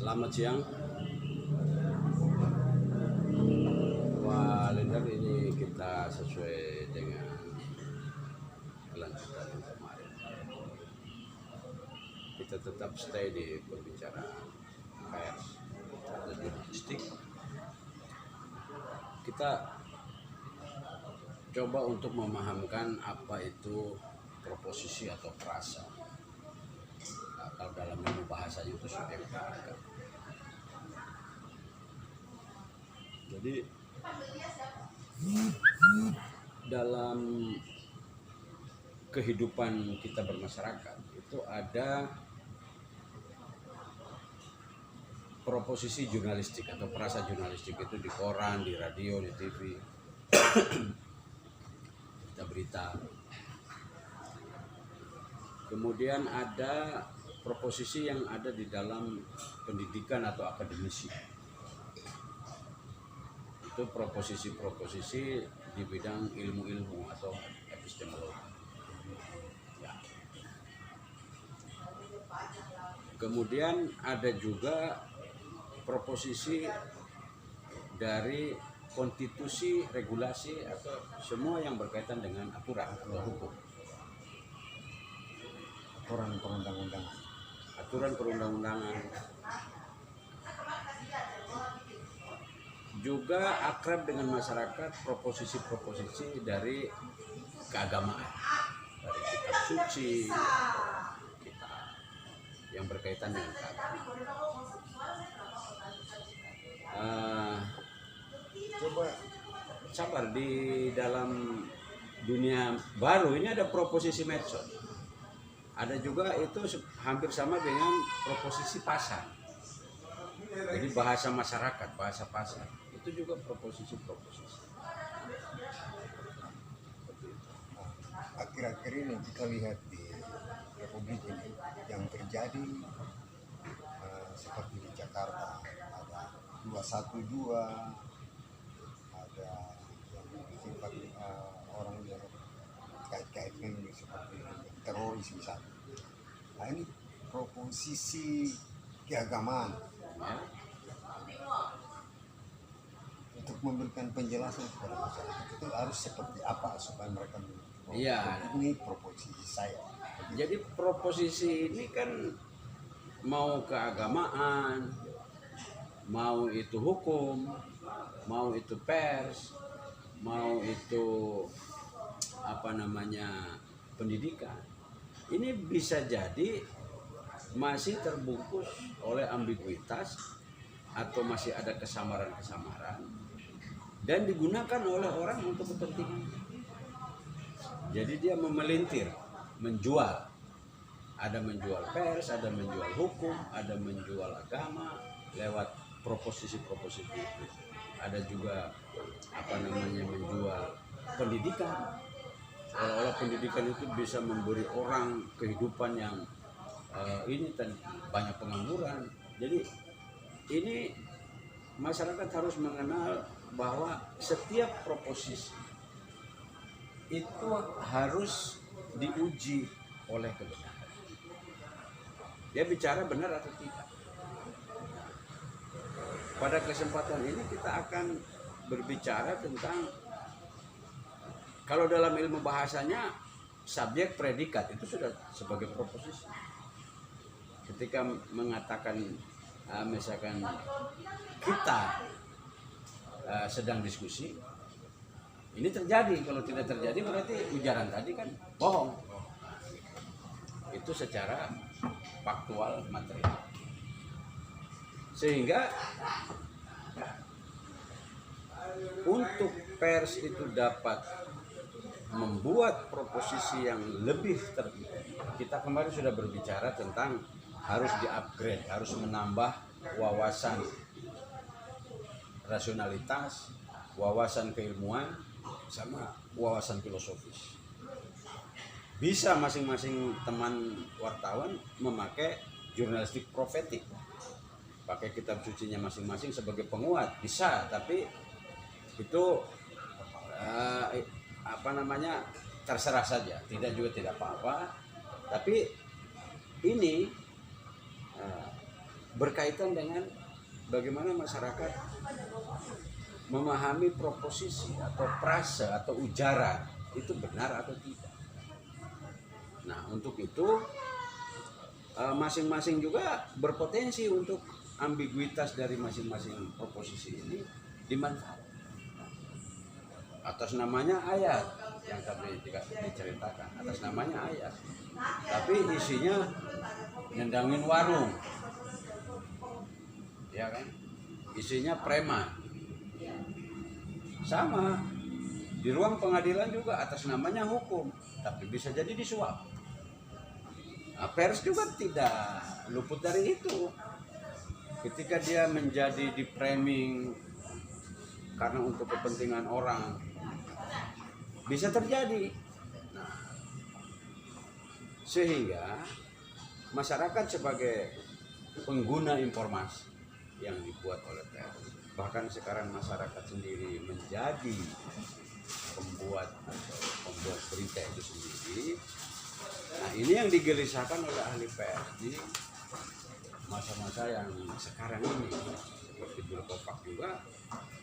Selamat siang. Wah, Lender, ini kita sesuai dengan kelanjutan yang kemarin. Kita tetap stay di pembicaraan pers atau jurnalistik. Kita coba untuk memahamkan apa itu proposisi atau frasa. Kalau dalam ilmu bahasanya itu subjek predikat. Jadi dalam kehidupan kita bermasyarakat itu ada proposisi jurnalistik atau frasa jurnalistik, itu di koran, di radio, di TV, berita. Kemudian ada proposisi yang ada di dalam pendidikan atau akademisi. Itu proposisi-proposisi di bidang ilmu-ilmu atau epistemologi. Ya. Kemudian ada juga proposisi dari konstitusi, regulasi, atau semua yang berkaitan dengan aturan atau hukum. Aturan perundang-undangan. Aturan perundang-undangan. Juga akrab dengan masyarakat proposisi-proposisi dari keagamaan, dari kitab suci, kitab yang berkaitan dengan keagamaan. Coba sabar, di dalam dunia baru ini ada proposisi medsos. Ada juga itu hampir sama dengan proposisi pasar. Jadi bahasa masyarakat, bahasa pasar. Itu juga proposisi-proposisi. Akhir-akhir ini kita lihat di Republik ini yang terjadi seperti di Jakarta ada 212, ada yang bersifat orang yang kait-kaitkan seperti teroris misalnya. Nah ini proposisi keagamaan Ya. untuk memberikan penjelasan kepada masyarakat itu harus seperti apa supaya mereka Iya. ini proposisi saya. Jadi proposisi ini kan mau keagamaan, mau itu hukum, mau itu pers, mau itu pendidikan. Ini bisa jadi masih terbungkus oleh ambiguitas atau masih ada kesamaran-kesamaran dan digunakan oleh orang untuk kepentingan. Jadi dia memelintir, menjual. Ada menjual pers, ada menjual hukum, ada menjual agama lewat proposisi-proposisi itu. Ada juga menjual pendidikan. Seolah-olah pendidikan itu bisa memberi orang kehidupan yang banyak pengangguran. Jadi ini masyarakat harus mengenal bahwa setiap proposisi itu harus diuji oleh kebenaran. Dia bicara benar atau tidak. Pada kesempatan ini kita akan berbicara tentang, kalau dalam ilmu bahasanya subjek predikat itu sudah sebagai proposisi. Ketika mengatakan misalkan kita sedang diskusi, ini terjadi. Kalau tidak terjadi berarti ujaran tadi kan bohong. Itu secara faktual material. Sehingga untuk pers itu dapat membuat proposisi yang lebih kita kemarin sudah berbicara tentang harus di-upgrade, harus menambah wawasan rasionalitas, wawasan keilmuan, sama wawasan filosofis. Bisa masing-masing teman wartawan memakai jurnalistik profetik, pakai kitab sucinya masing-masing sebagai penguat, bisa. Tapi itu terserah saja, tidak juga tidak apa-apa. Tapi ini berkaitan dengan bagaimana masyarakat memahami proposisi atau frase atau ujaran itu benar atau tidak. Nah, untuk itu masing-masing juga berpotensi untuk ambiguitas dari masing-masing proposisi ini dimanfaatkan. Atas namanya ayat yang tadi diceritakan, atas namanya ayat, tapi isinya nendangin warung, ya kan? Isinya preman. Sama di ruang pengadilan juga atas namanya hukum, tapi bisa jadi disuap. Nah, pers juga tidak luput dari itu. Ketika dia menjadi di framing karena untuk kepentingan orang, bisa terjadi. Nah, sehingga masyarakat sebagai pengguna informasi yang dibuat oleh pers, bahkan sekarang masyarakat sendiri menjadi pembuat berita itu sendiri. Nah, ini yang digelisahkan oleh ahli pers di masa-masa yang sekarang ini, seperti Bulkopak juga.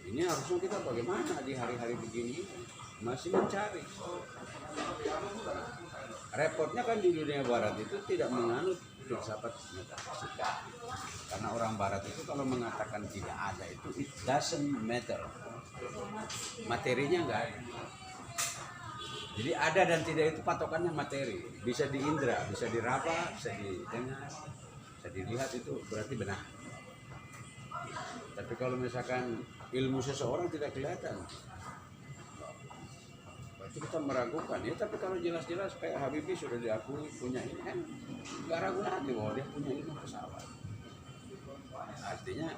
Ini harusnya kita bagaimana di hari-hari begini masih mencari. Repotnya kan di dunia barat itu tidak menganut filsafat metafisika. Karena orang barat itu kalau mengatakan tidak ada itu it doesn't matter. Materinya enggak ada. Jadi ada dan tidak itu patokannya materi. Bisa diindra, bisa diraba, bisa didengar, bisa dilihat, itu berarti benar. Tapi kalau misalkan ilmu seseorang tidak kelihatan, berarti kita meragukan ya. Tapi kalau jelas-jelas kayak Habibie sudah diakui punya ini, kan nggak ragu lagi bahwa dia punya ilmu pesawat. Artinya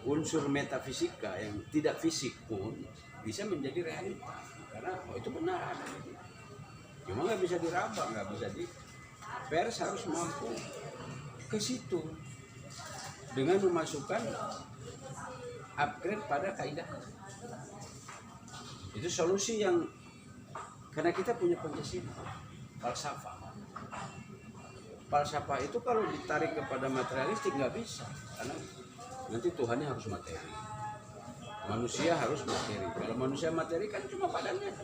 unsur metafisika yang tidak fisik pun bisa menjadi realitas karena itu benar ada. Cuma nggak bisa diraba, nggak bisa di pers harus mampu ke situ dengan memasukkan upgrade pada kaidah. Itu solusi yang karena kita punya Pancasila, falsafah. Falsafah itu kalau ditarik kepada materialistik nggak bisa, karena nanti Tuhannya harus materi, manusia harus materi. Kalau manusia materi kan cuma badannya,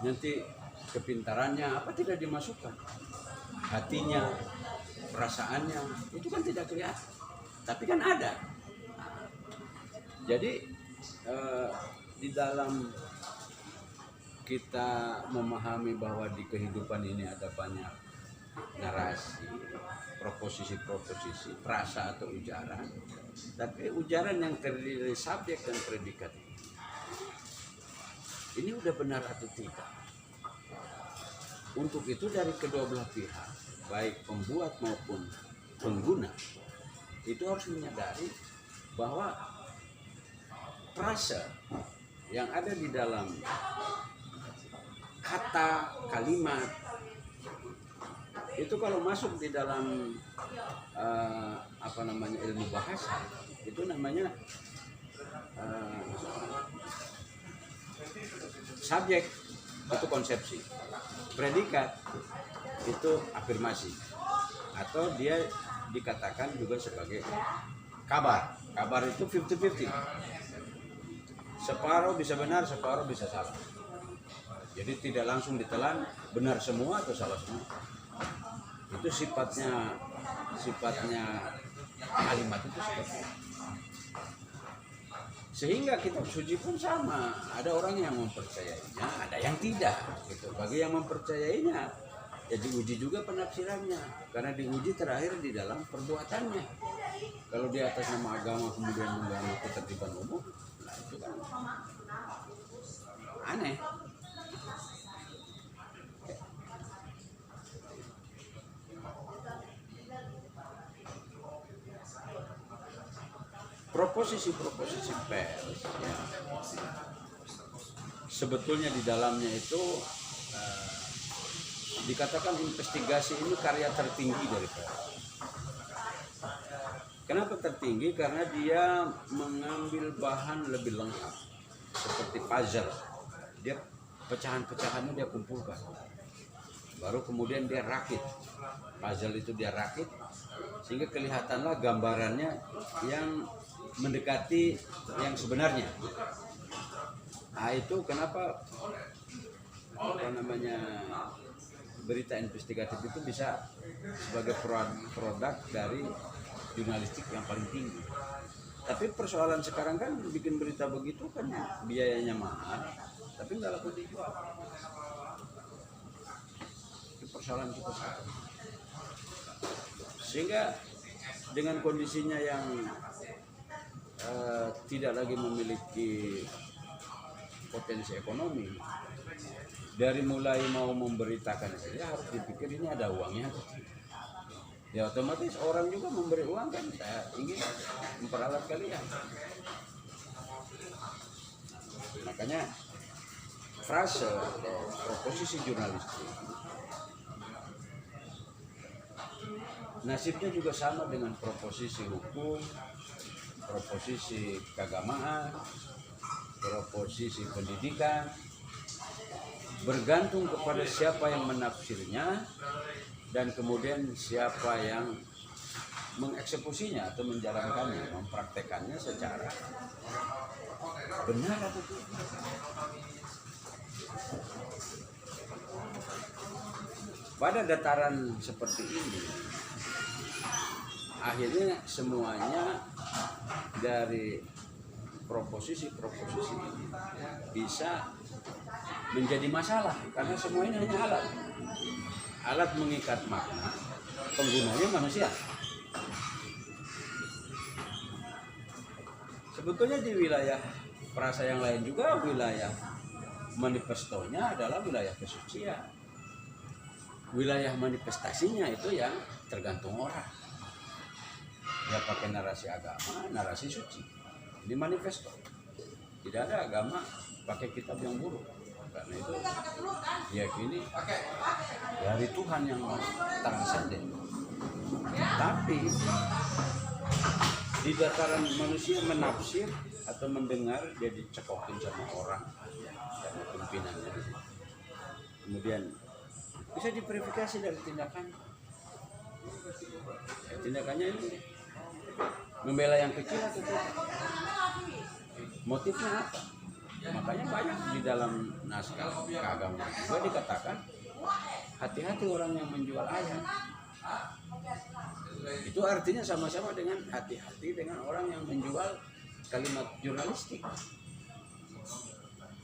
nanti kepintarannya apa tidak dimasukkan, hatinya, perasaannya itu kan tidak kelihatan, tapi kan ada. Jadi di dalam kita memahami bahwa di kehidupan ini ada banyak narasi, proposisi-proposisi, frasa atau ujaran, tapi ujaran yang terdiri dari subjek dan predikat ini udah benar atau tidak. Untuk itu dari kedua belah pihak, baik pembuat maupun pengguna, itu harus menyadari bahwa frasa yang ada di dalam kata, kalimat itu kalau masuk di dalam ilmu bahasa itu namanya subjek, itu konsepsi, predikat itu afirmasi, atau dia dikatakan juga sebagai kabar. Kabar itu 50-50, separuh bisa benar, separuh bisa salah. Jadi tidak langsung ditelan benar semua atau salah semua. Itu sifatnya kalimat itu seperti itu. Sehingga kitab suci pun sama, ada orang yang mempercayainya, ada yang tidak gitu. Bagi yang mempercayainya ya diuji juga penafsirannya, karena diuji terakhir di dalam perbuatannya. Kalau di atas nama agama kemudian mengganggu ketertiban umum, nah itu kan aneh. Proposisi pers ya, sebetulnya di dalamnya itu dikatakan investigasi ini karya tertinggi dari pers. Kenapa tertinggi? Karena dia mengambil bahan lebih lengkap seperti puzzle. Dia pecahan-pecahannya dia kumpulkan. baru kemudian dia rakit puzzle itu, dia rakit sehingga kelihatanlah gambarannya yang mendekati yang sebenarnya. Nah itu kenapa berita investigatif itu bisa sebagai produk dari jurnalistik yang paling tinggi. Tapi persoalan sekarang kan bikin berita begitu kan biayanya mahal, tapi nggak laku dijual. Itu persoalan kita sekarang. Sehingga dengan kondisinya yang tidak lagi memiliki potensi ekonomi, dari mulai mau memberitakan saja harus dipikir ini ada uangnya. Ya otomatis orang juga memberi uang kan, saya ingin memperalat kalian. Makanya frase atau proposisi jurnalistik nasibnya juga sama dengan proposisi hukum, proposisi keagamaan, proposisi pendidikan, bergantung kepada siapa yang menafsirnya dan kemudian siapa yang mengeksekusinya atau menjalankannya, mempraktekannya secara benar atau tidak. Pada dataran seperti ini, akhirnya semuanya dari proposisi-proposisi ini bisa menjadi masalah karena semua ini hanya alat. Alat mengikat makna, penggunanya manusia. Sebetulnya di wilayah perasa yang lain juga wilayah manifestonya adalah wilayah kesucian. Wilayah manifestasinya itu yang tergantung orang. Dia pakai narasi agama, narasi suci. Ini manifesto. Tidak ada agama pakai kitab yang buruk. Karena itu diyakini dari Tuhan yang transenden. Tapi di dataran manusia menafsir atau mendengar, dia dicekokin sama orang, sama pimpinannya. Kemudian bisa diverifikasi dari tindakannya. Ya, tindakannya ini membela yang kecil atau tidak? Motifnya apa? Makanya banyak di dalam naskah keagamaan juga dikatakan hati-hati orang yang menjual ayat. Itu artinya sama-sama dengan hati-hati dengan orang yang menjual kalimat jurnalistik.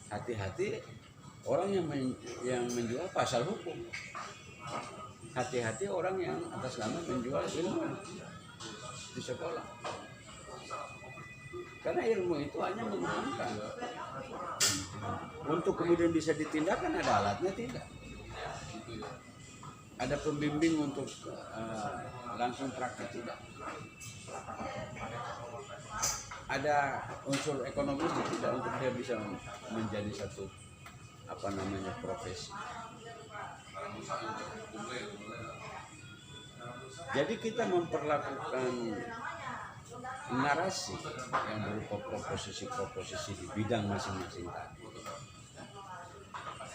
Hati-hati orang yang menjual pasal hukum. Hati-hati orang yang atas nama menjual ilmu di sekolah. Karena ilmu itu hanya menggunakan. Untuk kemudian bisa ditindakan ada alatnya tidak. Ada pembimbing untuk langsung praktek tidak. Ada unsur ekonomis tidak untuk dia bisa menjadi satu profesi. Jadi kita memperlakukan narasi yang berupa proposisi-proposisi di bidang masing-masing tadi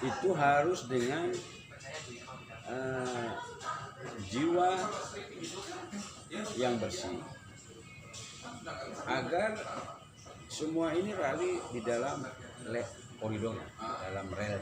itu harus dengan jiwa yang bersih agar semua ini rally di dalam koridor, dalam rel.